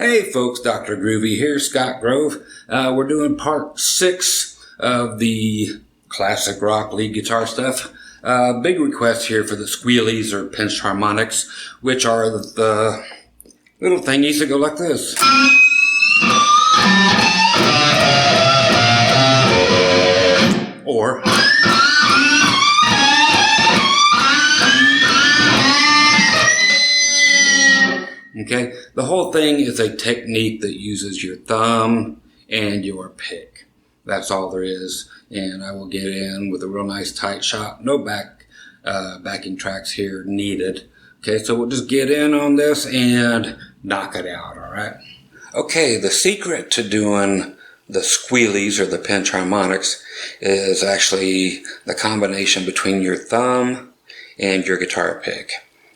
Hey folks, Dr. Groovy here, Scott Grove. We're doing part 6 of the classic rock lead guitar stuff. Big request here for the squealies or pinched harmonics, which are the little thingies that go like this. Or okay, the whole thing is a technique that uses your thumb and your pick. That's all there is. And I will get in with a real nice tight shot. No backing tracks here needed. Okay, so we'll just get in on this and knock it out, all right? Okay, the secret to doing the squealies or the pinch harmonics is actually the combination between your thumb and your guitar pick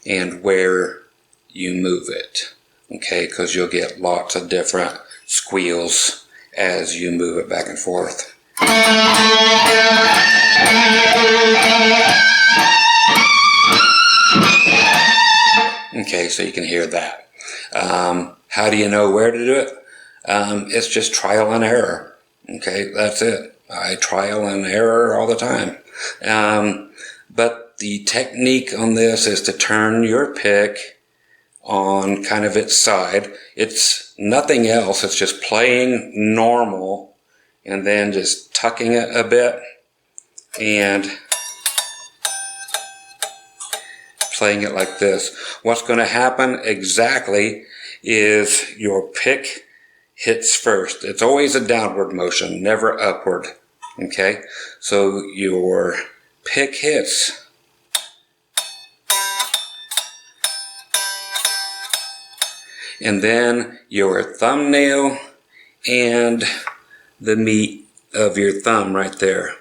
and where you move it, okay, because you'll get lots of different squeals as you move it back and forth. Okay, so you can hear that. How do you know where to do it? It's just trial and error. Okay, that's it. I trial and error all the time. But the technique on this is to turn your pick on kind of its side. It's nothing else. It's just playing normal and then just tucking it a bit and playing it like this. What's going to happen exactly is your pick hits first. It's always a downward motion, never upward. Okay? So your pick hits. And then your thumbnail and the meat of your thumb right there,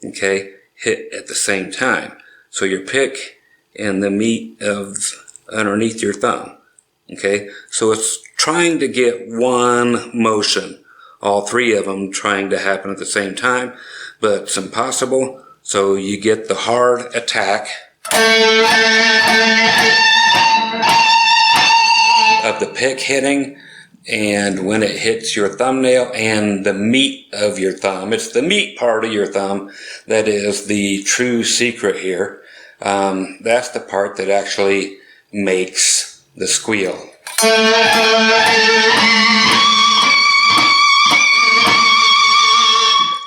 okay, hit at the same time. So your pick and the meat of underneath your thumb, okay. So it's trying to get one motion, all three of them trying to happen at the same time, but it's impossible. So you get the hard attack of the pick hitting, and when it hits your thumbnail and the meat of your thumb, it's the meat part of your thumb that is the true secret here. That's the part that actually makes the squeal.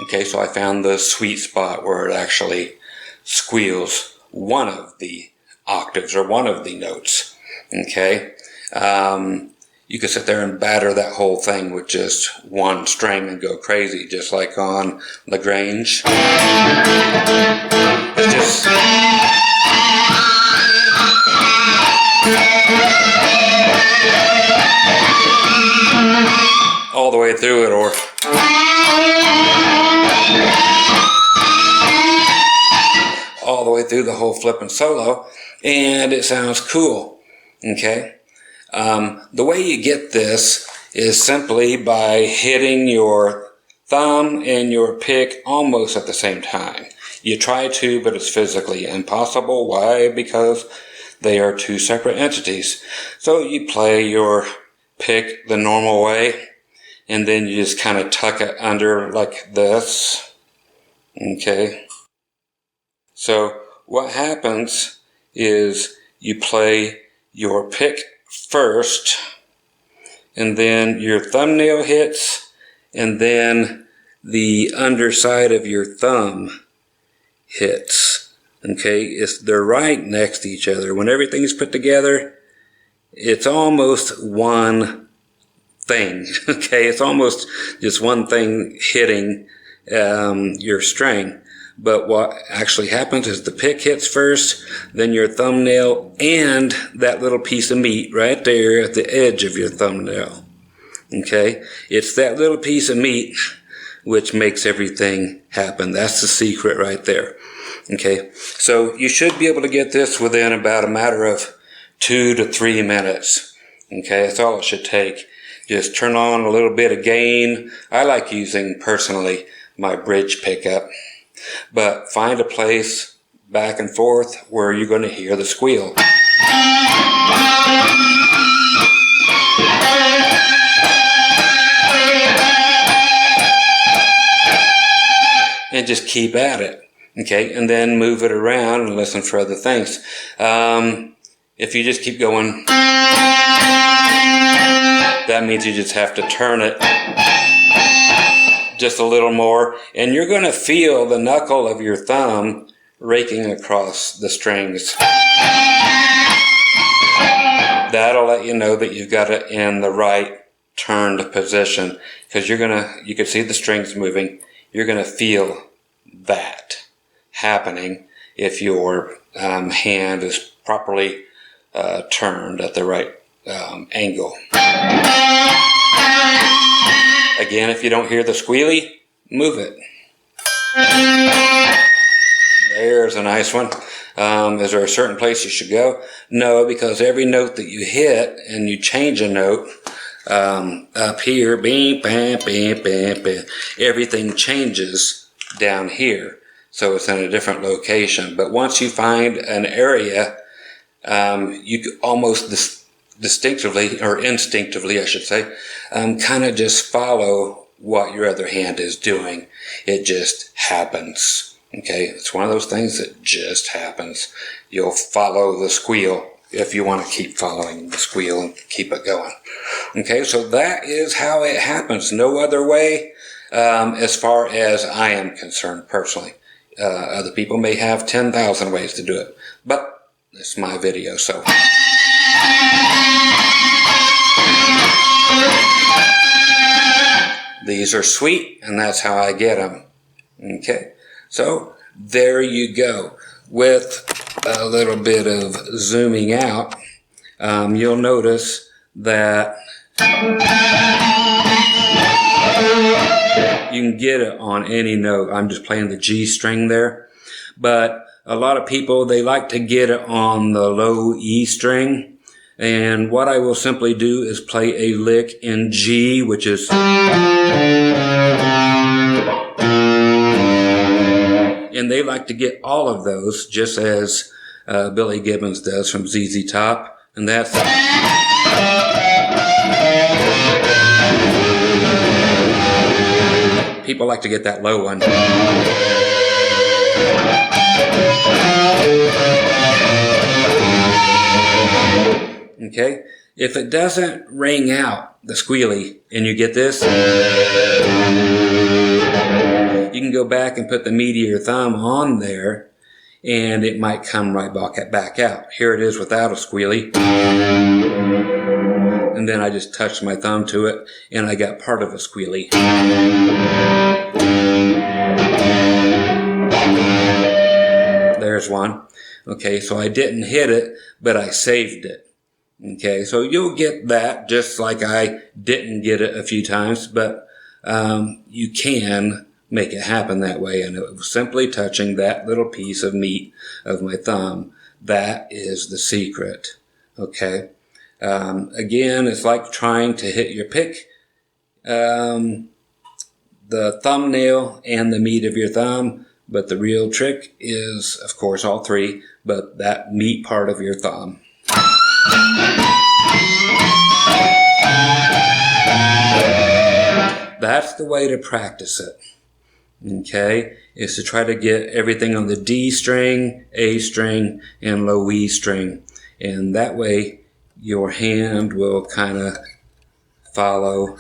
Okay, so I found the sweet spot where it actually squeals one of the octaves or one of the notes. Okay. You could sit there and batter that whole thing with just one string and go crazy, just like on LaGrange. It's just all the way through it, or all the way through the whole flipping solo, and it sounds cool. Okay. The way you get this is simply by hitting your thumb and your pick almost at the same time. You try to, but it's physically impossible. Why? Because they are two separate entities. So you play your pick the normal way, and then you just kind of tuck it under like this. Okay. So what happens is you play your pick first, and then your thumbnail hits, and then the underside of your thumb hits. Okay, they're right next to each other. When everything's put together, it's almost one thing. Okay, it's almost just one thing hitting your string. But what actually happens is the pick hits first, then your thumbnail, and that little piece of meat right there at the edge of your thumbnail. Okay? It's that little piece of meat which makes everything happen. That's the secret right there. Okay? So you should be able to get this within about a matter of 2 to 3 minutes. Okay? That's all it should take. Just turn on a little bit of gain. I like using, personally, my bridge pickup. But find a place back and forth where you're going to hear the squeal. and just keep at it. Okay, and then move it around and listen for other things. If you just keep going, that means you just have to turn it just a little more, and you're going to feel the knuckle of your thumb raking across the strings. That'll let you know that you've got it in the right turned position, because you can see the strings moving. You're going to feel that happening if your hand is properly turned at the right angle. Again, if you don't hear the squealy, move it. There's a nice one. Is there a certain place you should go? No, because every note that you hit and you change a note up here, beep, bam, bam, bam, bam, everything changes down here. So it's in a different location. But once you find an area, you almost distinctively, or instinctively I should say, kind of just follow what your other hand is doing. It just happens. Okay, it's one of those things that just happens. You'll follow the squeal if you want to keep following the squeal and keep it going. Okay, so that is how it happens. No other way, as far as I am concerned personally. Other people may have 10,000 ways to do it, but it's my video, so. These are sweet, and that's how I get them. Okay, so there you go. With a little bit of zooming out, you'll notice that you can get it on any note. I'm just playing the G string there, but a lot of people, they like to get it on the low E string. And what I will simply do is play a lick in G, which is, and they like to get all of those, just as Billy Gibbons does from ZZ Top, and that's, people like to get that low one. Okay, if it doesn't ring out the squealy and you get this, you can go back and put the meat of your thumb on there and it might come right back out. Here it is without a squealy. And then I just touched my thumb to it and I got part of a squealy. There's one. Okay, so I didn't hit it, but I saved it. Okay, so you'll get that just like I didn't get it a few times, but you can make it happen that way. And it was simply touching that little piece of meat of my thumb. That is the secret. Okay, again, it's like trying to hit your pick, the thumbnail and the meat of your thumb, but the real trick is, of course, all three, but that meat part of your thumb. That's the way to practice it, okay, is to try to get everything on the D string, A string, and low E string. And that way your hand will kind of follow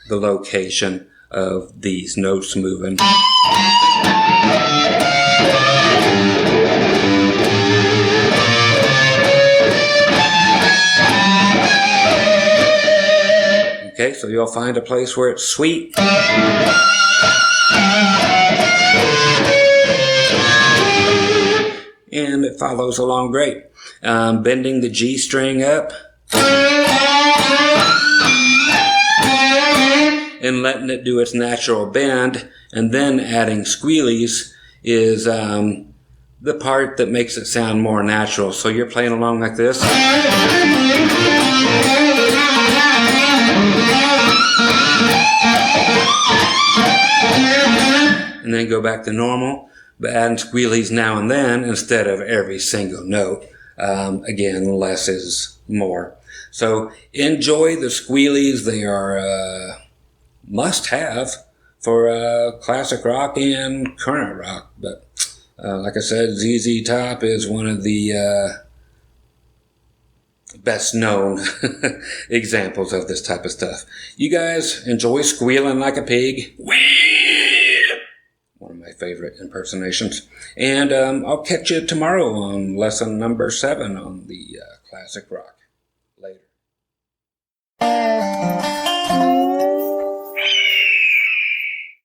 the location of these notes moving. Okay, so you'll find a place where it's sweet. And it follows along great. Bending the G string up. And letting it do its natural bend. And then adding squealies is the part that makes it sound more natural. So you're playing along like this. And then go back to normal, but adding squealies now and then instead of every single note. Again, less is more. So enjoy the squealies. They are must have for classic rock and current rock. But like I said, ZZ Top is one of the best known examples of this type of stuff. You guys enjoy squealing like a pig? One of my favorite impersonations. And I'll catch you tomorrow on lesson number 7 on the classic rock. Later.